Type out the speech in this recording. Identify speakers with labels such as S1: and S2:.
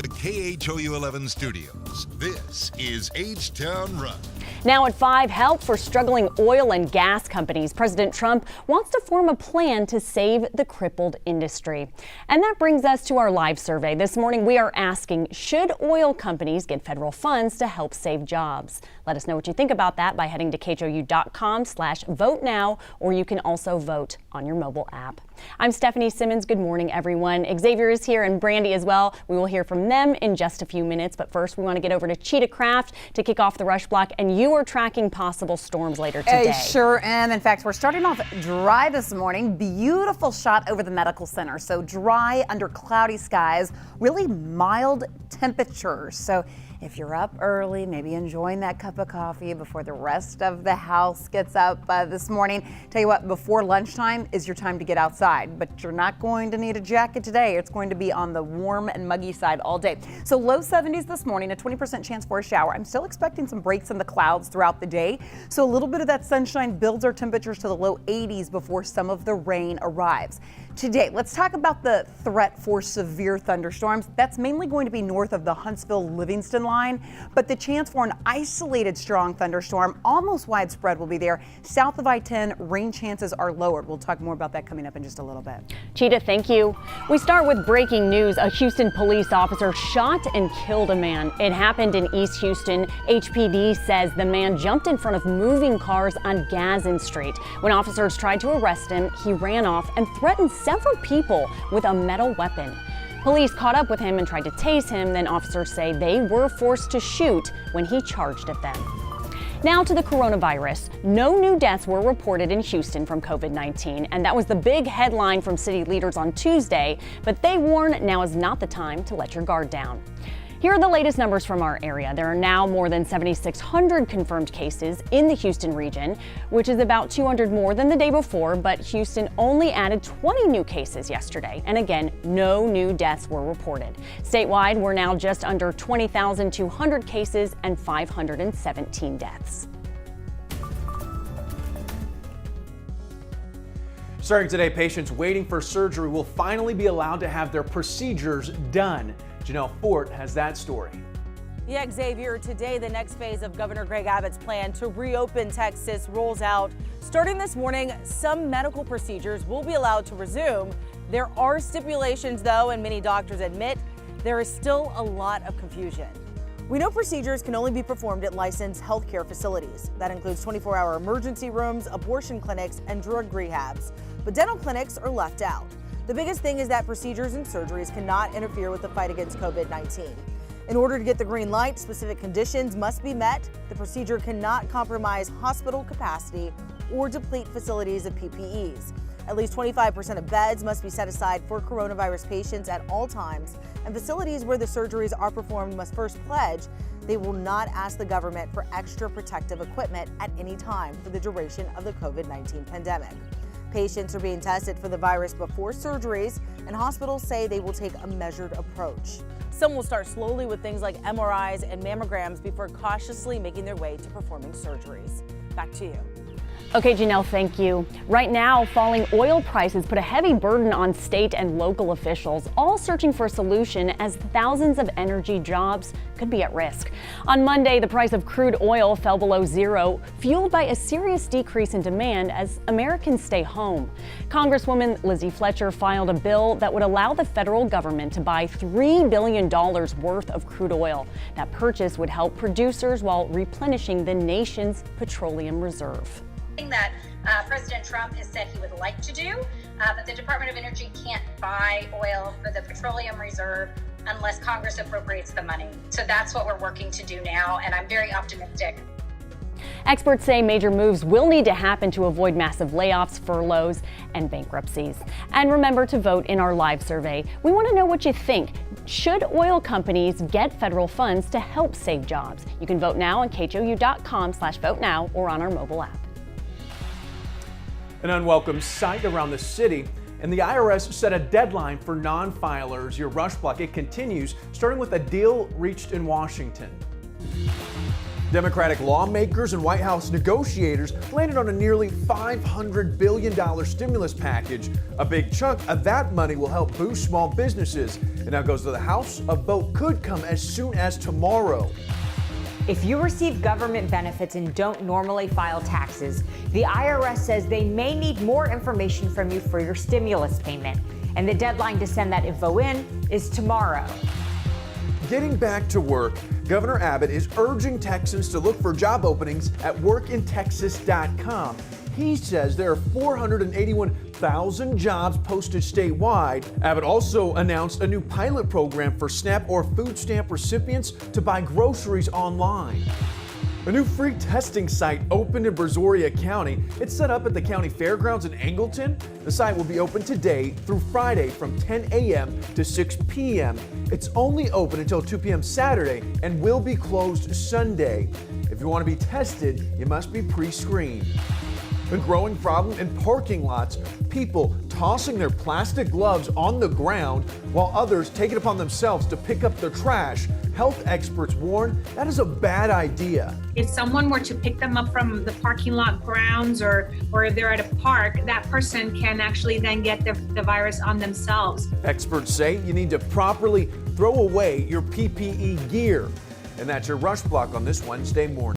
S1: The KHOU 11 studios. This is HTownRush.
S2: Now at 5, help for struggling oil and gas companies. President Trump wants to form a plan to save the crippled industry. And that brings us to our live survey. This morning we are asking, should oil companies get federal funds to help save jobs? Let us know what you think about that by heading to KHOU.com/vote now, or you can also vote on your mobile app. I'm Stephanie Simmons. Good morning, everyone. Xavier is here and Brandy as well. We will hear from them in just a few minutes. But first, we want to get over to Cheetah Craft to kick off the Rush Block. And you are tracking possible storms later today.
S3: I sure am. In fact, we're starting off dry this morning. Beautiful shot over the medical center. So dry under cloudy skies, really mild temperatures. So if you're up early, maybe enjoying that cup of coffee before the rest of the house gets up this morning. Tell you what, before lunchtime is your time to get outside, but you're not going to need a jacket today. It's going to be on the warm and muggy side all day. So low 70s this morning, a 20% chance for a shower. I'm still expecting some breaks in the clouds throughout the day. So a little bit of that sunshine builds our temperatures to the low 80s before some of the rain arrives. Today, let's talk about the threat for severe thunderstorms. That's mainly going to be north of the Huntsville-Livingston line, but the chance for an isolated strong thunderstorm, almost widespread, will be there. South of I-10, rain chances are lowered. We'll talk more about that coming up in just a little bit.
S2: Cheetah, thank you. We start with breaking news. A Houston police officer shot and killed a man. It happened in East Houston. HPD says the man jumped in front of moving cars on Gazin Street. When officers tried to arrest him, he ran off and threatened several people with a metal weapon. Police caught up with him and tried to tase him. Then officers say they were forced to shoot when he charged at them. Now to the coronavirus. No new deaths were reported in Houston from COVID-19, and that was the big headline from city leaders on Tuesday, but they warn now is not the time to let your guard down. Here are the latest numbers from our area. There are now more than 7,600 confirmed cases in the Houston region, which is about 200 more than the day before, but Houston only added 20 new cases yesterday. And again, no new deaths were reported. Statewide, we're now just under 20,200 cases and 517 deaths.
S4: Starting today, patients waiting for surgery will finally be allowed to have their procedures done. Janelle Fort has that story.
S5: Yeah, Xavier, today the next phase of Governor Greg Abbott's plan to reopen Texas rolls out. Starting this morning, some medical procedures will be allowed to resume. There are stipulations, though, and many doctors admit there is still a lot of confusion. We know procedures can only be performed at licensed healthcare facilities. That includes 24-hour emergency rooms, abortion clinics, and drug rehabs. But dental clinics are left out. The biggest thing is that procedures and surgeries cannot interfere with the fight against COVID-19. In order to get the green light, specific conditions must be met. The procedure cannot compromise hospital capacity or deplete facilities of PPEs. At least 25% of beds must be set aside for coronavirus patients at all times, and facilities where the surgeries are performed must first pledge they will not ask the government for extra protective equipment at any time for the duration of the COVID-19 pandemic. Patients are being tested for the virus before surgeries, and hospitals say they will take a measured approach. Some will start slowly with things like MRIs and mammograms before cautiously making their way to performing surgeries. Back to you.
S2: Okay, Janelle, thank you. Right now, falling oil prices put a heavy burden on state and local officials, all searching for a solution as thousands of energy jobs could be at risk. On Monday, the price of crude oil fell below zero, fueled by a serious decrease in demand as Americans stay home. Congresswoman Lizzie Fletcher filed a bill that would allow the federal government to buy $3 billion worth of crude oil. That purchase would help producers while replenishing the nation's petroleum reserve.
S6: That President Trump has said he would like to do, but the Department of Energy can't buy oil for the petroleum reserve unless Congress appropriates the money. So that's what we're working to do now, and I'm very optimistic.
S2: Experts say major moves will need to happen to avoid massive layoffs, furloughs, and bankruptcies. And remember to vote in our live survey. We want to know what you think. Should oil companies get federal funds to help save jobs? You can vote now on KHOU.com/vote now or on our mobile app.
S4: An unwelcome sight around the city, and the IRS set a deadline for non-filers. Your Rush Block, it continues, starting with a deal reached in Washington. Democratic lawmakers and White House negotiators landed on a nearly $500 billion stimulus package. A big chunk of that money will help boost small businesses. It now goes to the House. A vote could come as soon as tomorrow.
S7: If you receive government benefits and don't normally file taxes, the IRS says they may need more information from you for your stimulus payment. And the deadline to send that info in is tomorrow.
S4: Getting back to work, Governor Abbott is urging Texans to look for job openings at workintexas.com. He says there are 481,000 jobs posted statewide. Abbott also announced a new pilot program for SNAP or food stamp recipients to buy groceries online. A new free testing site opened in Brazoria County. It's set up at the county fairgrounds in Angleton. The site will be open today through Friday from 10 a.m. to 6 p.m. It's only open until 2 p.m. Saturday and will be closed Sunday. If you want to be tested, you must be pre-screened. A growing problem in parking lots, people tossing their plastic gloves on the ground while others take it upon themselves to pick up their trash. Health experts warn that is a bad idea.
S8: If someone were to pick them up from the parking lot grounds or if they're at a park, that person can actually then get the virus on themselves.
S4: Experts say you need to properly throw away your PPE gear. And that's your Rush Block on this Wednesday morning.